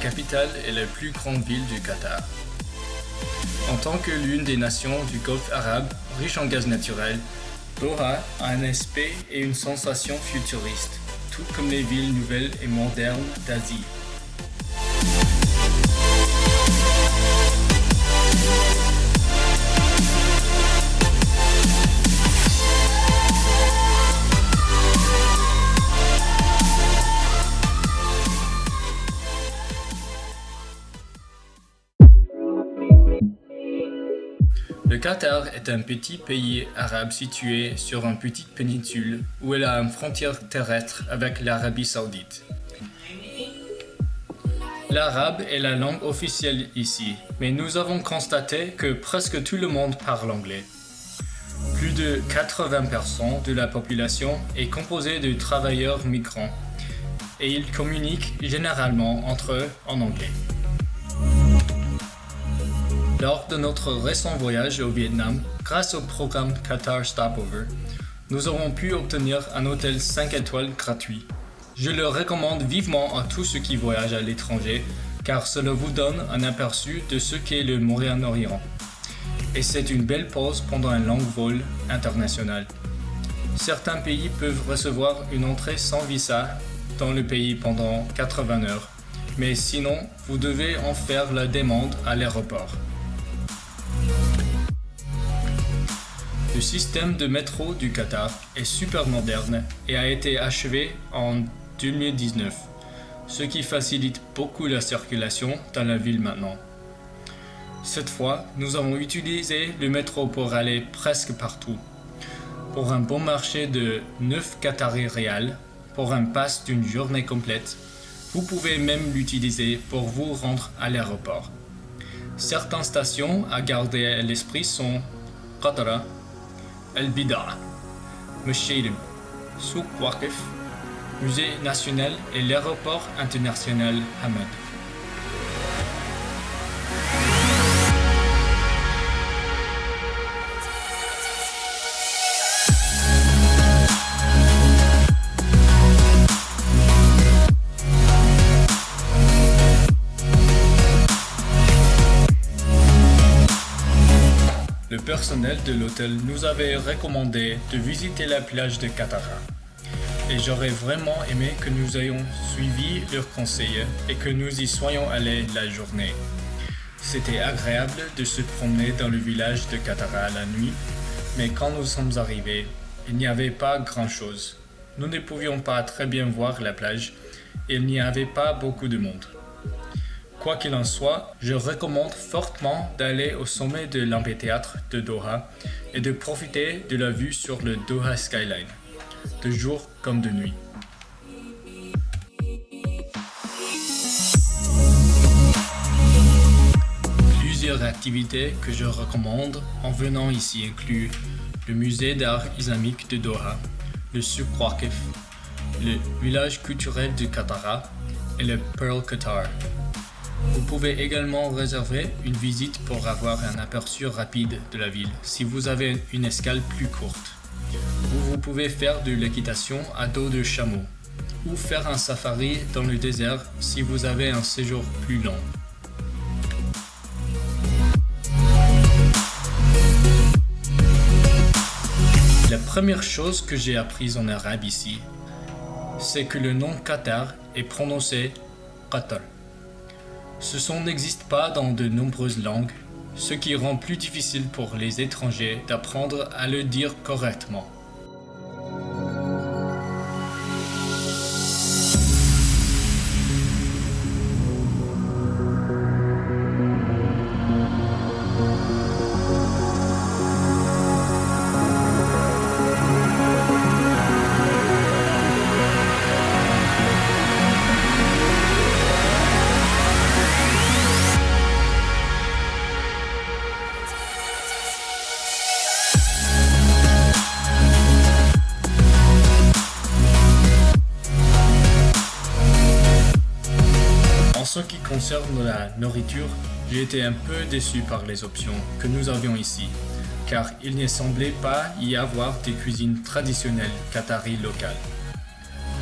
capitale et la plus grande ville du Qatar. En tant que l'une des nations du Golfe arabe riche en gaz naturel, Doha a un aspect et une sensation futuriste, tout comme les villes nouvelles et modernes d'Asie. Le Qatar est un petit pays arabe situé sur une petite péninsule où elle a une frontière terrestre avec l'Arabie Saoudite. L'arabe est la langue officielle ici, mais nous avons constaté que presque tout le monde parle anglais. Plus de 80% de la population est composée de travailleurs migrants et ils communiquent généralement entre eux en anglais. Lors de notre récent voyage au Vietnam, grâce au programme Qatar Stopover, nous avons pu obtenir un hôtel 5 étoiles gratuit. Je le recommande vivement à tous ceux qui voyagent à l'étranger, car cela vous donne un aperçu de ce qu'est le Moyen-Orient. Et c'est une belle pause pendant un long vol international. Certains pays peuvent recevoir une entrée sans visa dans le pays pendant 80 heures, mais sinon, vous devez en faire la demande à l'aéroport. Le système de métro du Qatar est super moderne et a été achevé en 2019, ce qui facilite beaucoup la circulation dans la ville maintenant. Cette fois, nous avons utilisé le métro pour aller presque partout. Pour un bon marché de 9 Qatari Rials, pour un pass d'une journée complète, vous pouvez même l'utiliser pour vous rendre à l'aéroport. Certaines stations à garder à l'esprit sont Qatara, Al-Bida, Meshaylim, Souk Waqif, Musée national et l'aéroport international Hamad. Le personnel de l'hôtel nous avait recommandé de visiter la plage de Qatara. Et j'aurais vraiment aimé que nous ayons suivi leurs conseils et que nous y soyons allés la journée. C'était agréable de se promener dans le village de Qatara la nuit, mais quand nous sommes arrivés, il n'y avait pas grand-chose. Nous ne pouvions pas très bien voir la plage et il n'y avait pas beaucoup de monde. Quoi qu'il en soit, je recommande fortement d'aller au sommet de l'amphithéâtre de Doha et de profiter de la vue sur le Doha Skyline, de jour comme de nuit. Plusieurs activités que je recommande en venant ici incluent le musée d'art islamique de Doha, le Souk Waqif, le village culturel de Qatara et le Pearl Qatar. Vous pouvez également réserver une visite pour avoir un aperçu rapide de la ville si vous avez une escale plus courte. Ou vous pouvez faire de l'équitation à dos de chameau ou faire un safari dans le désert si vous avez un séjour plus long. La première chose que j'ai apprise en arabe ici, c'est que le nom Qatar est prononcé Qatar. Ce son n'existe pas dans de nombreuses langues, ce qui rend plus difficile pour les étrangers d'apprendre à le dire correctement. En ce qui concerne la nourriture, j'ai été un peu déçu par les options que nous avions ici, car il ne semblait pas y avoir des cuisines traditionnelles qataries locales.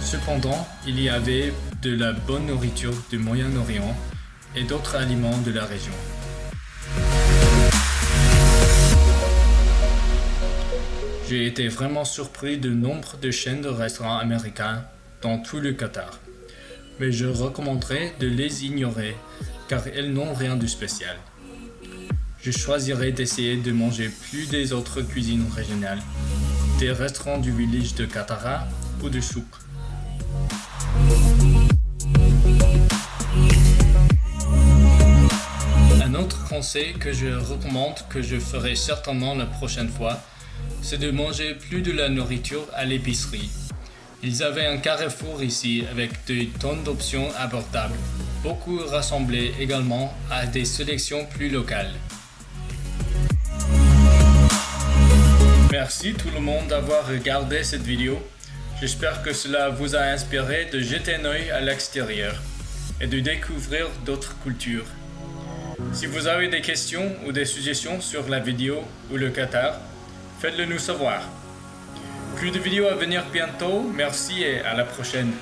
Cependant, il y avait de la bonne nourriture du Moyen-Orient et d'autres aliments de la région. J'ai été vraiment surpris du nombre de chaînes de restaurants américains dans tout le Qatar. Mais je recommanderais de les ignorer car elles n'ont rien de spécial. Je choisirais d'essayer de manger plus des autres cuisines régionales, des restaurants du village de Qatara ou de souk. Un autre conseil que je recommande, que je ferai certainement la prochaine fois, c'est de manger plus de la nourriture à l'épicerie. Ils avaient un carrefour ici avec des tonnes d'options abordables, beaucoup rassemblés également à des sélections plus locales. Merci tout le monde d'avoir regardé cette vidéo. J'espère que cela vous a inspiré de jeter un œil à l'extérieur et de découvrir d'autres cultures. Si vous avez des questions ou des suggestions sur la vidéo ou le Qatar, faites-le nous savoir. Plus de vidéos à venir bientôt, merci et à la prochaine.